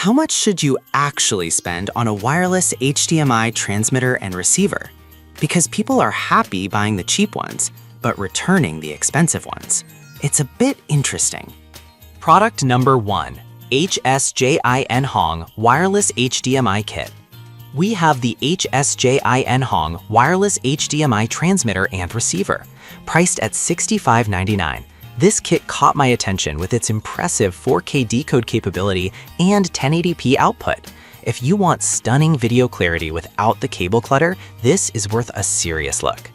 How much should you actually spend on a wireless HDMI transmitter and receiver? Because people are happy buying the cheap ones, but returning the expensive ones. It's a bit interesting. Product number 1, HSJIN Hong Wireless HDMI Kit. We have the HSJIN Hong Wireless HDMI Transmitter and Receiver, priced at $65.99. This kit caught my attention with its impressive 4K decode capability and 1080p output. If you want stunning video clarity without the cable clutter, this is worth a serious look.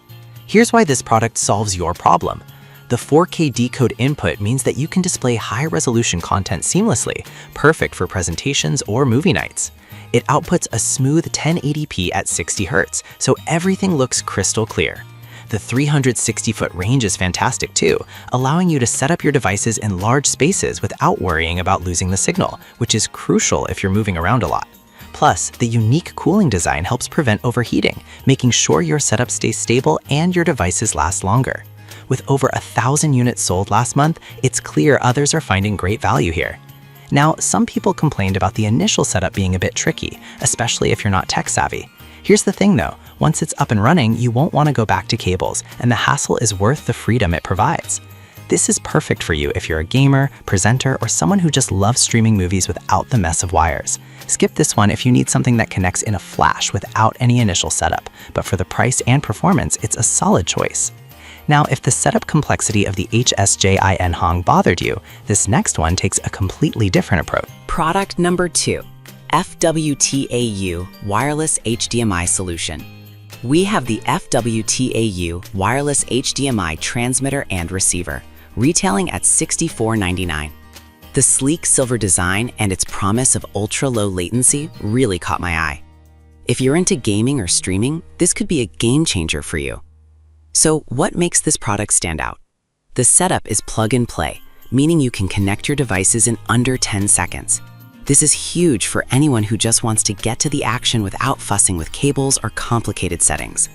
Here's why this product solves your problem. The 4K decode input means that you can display high-resolution content seamlessly, perfect for presentations or movie nights. It outputs a smooth 1080p at 60 Hz, so everything looks crystal clear. The 360-foot range is fantastic too, allowing you to set up your devices in large spaces without worrying about losing the signal, which is crucial if you're moving around a lot. Plus, the unique cooling design helps prevent overheating, making sure your setup stays stable and your devices last longer. With over 1,000 units sold last month, it's clear others are finding great value here. Now, some people complained about the initial setup being a bit tricky, especially if you're not tech-savvy. Here's the thing though, once it's up and running, you won't want to go back to cables, and the hassle is worth the freedom it provides. This is perfect for you if you're a gamer, presenter, or someone who just loves streaming movies without the mess of wires. Skip this one if you need something that connects in a flash without any initial setup, but for the price and performance, it's a solid choice. Now, if the setup complexity of the HSJIN Hong bothered you, this next one takes a completely different approach. Product number 2, FWTAU Wireless HDMI Solution. We have the FWTAU Wireless HDMI Transmitter and Receiver, retailing at $64.99. The sleek silver design and its promise of ultra-low latency really caught my eye. If you're into gaming or streaming, this could be a game changer for you. So what makes this product stand out? The setup is plug and play, meaning you can connect your devices in under 10 seconds. This is huge for anyone who just wants to get to the action without fussing with cables or complicated settings.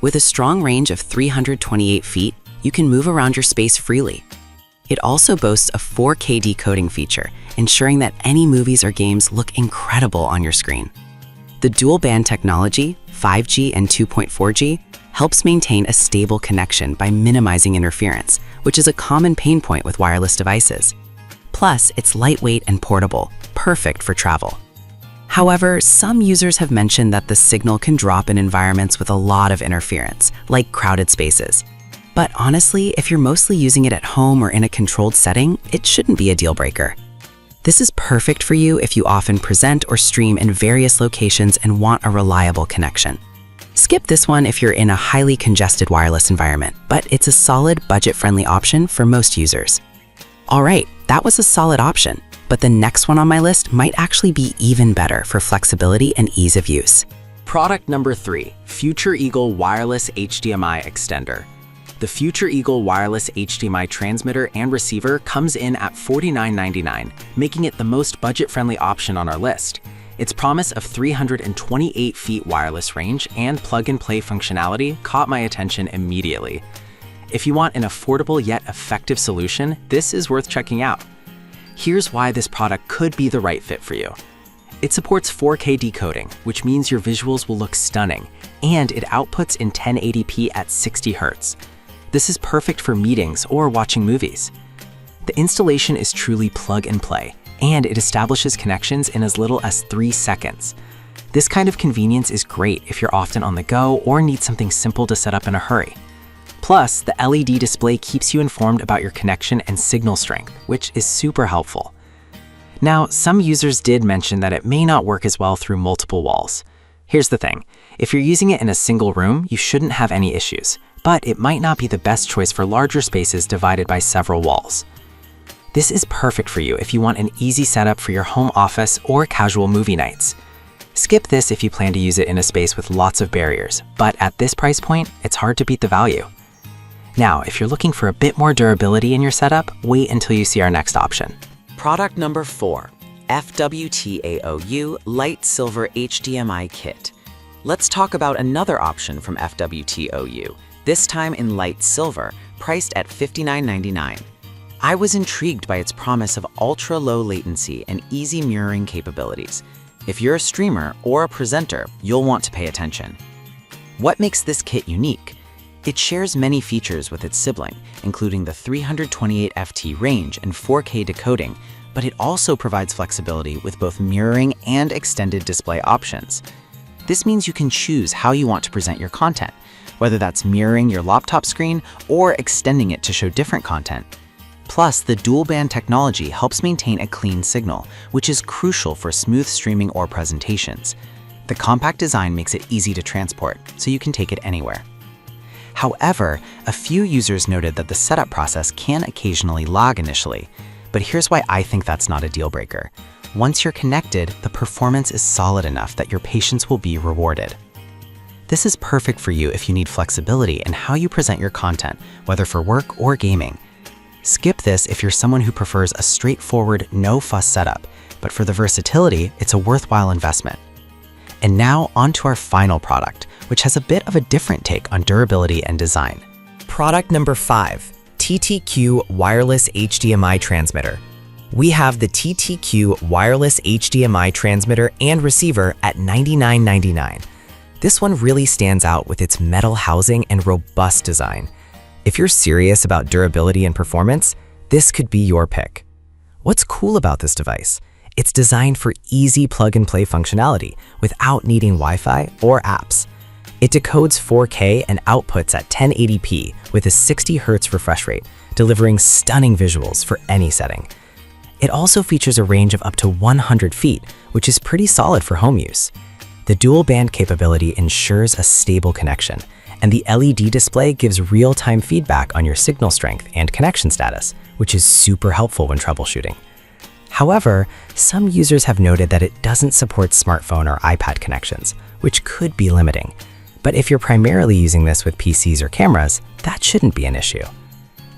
With a strong range of 328 feet, you can move around your space freely. It also boasts a 4K decoding feature, ensuring that any movies or games look incredible on your screen. The dual-band technology, 5G and 2.4G, helps maintain a stable connection by minimizing interference, which is a common pain point with wireless devices. Plus, it's lightweight and portable, perfect for travel. However, some users have mentioned that the signal can drop in environments with a lot of interference, like crowded spaces. But honestly, if you're mostly using it at home or in a controlled setting, it shouldn't be a deal breaker. This is perfect for you if you often present or stream in various locations and want a reliable connection. Skip this one if you're in a highly congested wireless environment, but it's a solid, budget-friendly option for most users. All right, that was a solid option, but the next one on my list might actually be even better for flexibility and ease of use. Product number 3, Future Eagle Wireless HDMI Extender. The Future Eagle Wireless HDMI Transmitter and Receiver comes in at $49.99, making it the most budget-friendly option on our list. Its promise of 328 feet wireless range and plug-and-play functionality caught my attention immediately. If you want an affordable yet effective solution, this is worth checking out. Here's why this product could be the right fit for you. It supports 4K decoding, which means your visuals will look stunning, and it outputs in 1080p at 60 Hz. This is perfect for meetings or watching movies. The installation is truly plug and play, and it establishes connections in as little as 3 seconds. This kind of convenience is great if you're often on the go or need something simple to set up in a hurry. Plus, the LED display keeps you informed about your connection and signal strength, which is super helpful. Now, some users did mention that it may not work as well through multiple walls. Here's the thing, if you're using it in a single room, you shouldn't have any issues, but it might not be the best choice for larger spaces divided by several walls. This is perfect for you if you want an easy setup for your home office or casual movie nights. Skip this if you plan to use it in a space with lots of barriers, but at this price point, it's hard to beat the value. Now, if you're looking for a bit more durability in your setup, wait until you see our next option. Product number 4, FWTAOU Light Silver HDMI Kit. Let's talk about another option from FWTOU, this time in light silver, priced at $59.99. I was intrigued by its promise of ultra-low latency and easy mirroring capabilities. If you're a streamer or a presenter, you'll want to pay attention. What makes this kit unique? It shares many features with its sibling, including the 328 FT range and 4K decoding, but it also provides flexibility with both mirroring and extended display options. This means you can choose how you want to present your content, whether that's mirroring your laptop screen or extending it to show different content. Plus, the dual-band technology helps maintain a clean signal, which is crucial for smooth streaming or presentations. The compact design makes it easy to transport, so you can take it anywhere. However, a few users noted that the setup process can occasionally lag initially, but here's why I think that's not a deal breaker. Once you're connected, the performance is solid enough that your patience will be rewarded. This is perfect for you if you need flexibility in how you present your content, whether for work or gaming. Skip this if you're someone who prefers a straightforward, no-fuss setup, but for the versatility, it's a worthwhile investment. And now onto our final product, which has a bit of a different take on durability and design. Product number 5, TTQ Wireless HDMI Transmitter. We have the TTQ Wireless HDMI Transmitter and Receiver at $99.99. This one really stands out with its metal housing and robust design. If you're serious about durability and performance, this could be your pick. What's cool about this device? It's designed for easy plug-and-play functionality without needing Wi-Fi or apps. It decodes 4K and outputs at 1080p with a 60 Hz refresh rate, delivering stunning visuals for any setting. It also features a range of up to 100 feet, which is pretty solid for home use. The dual-band capability ensures a stable connection, and the LED display gives real-time feedback on your signal strength and connection status, which is super helpful when troubleshooting. However, some users have noted that it doesn't support smartphone or iPad connections, which could be limiting. But if you're primarily using this with PCs or cameras, that shouldn't be an issue.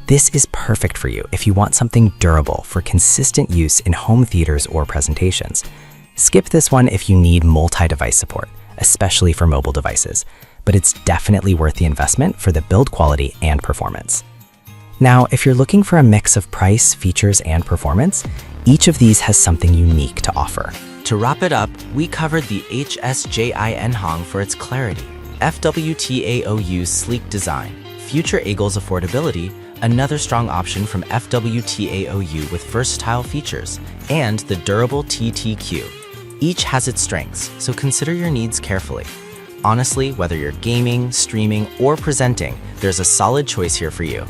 This is perfect for you if you want something durable for consistent use in home theaters or presentations. Skip this one if you need multi-device support, especially for mobile devices, but it's definitely worth the investment for the build quality and performance. Now, if you're looking for a mix of price, features, and performance, each of these has something unique to offer. To wrap it up, we covered the HSJI Nhong for its clarity, FWT-AOU's sleek design, future Eagle's affordability, another strong option from FWT-AOU with versatile features, and the durable TTQ. Each has its strengths, so consider your needs carefully. Honestly, whether you're gaming, streaming, or presenting, there's a solid choice here for you.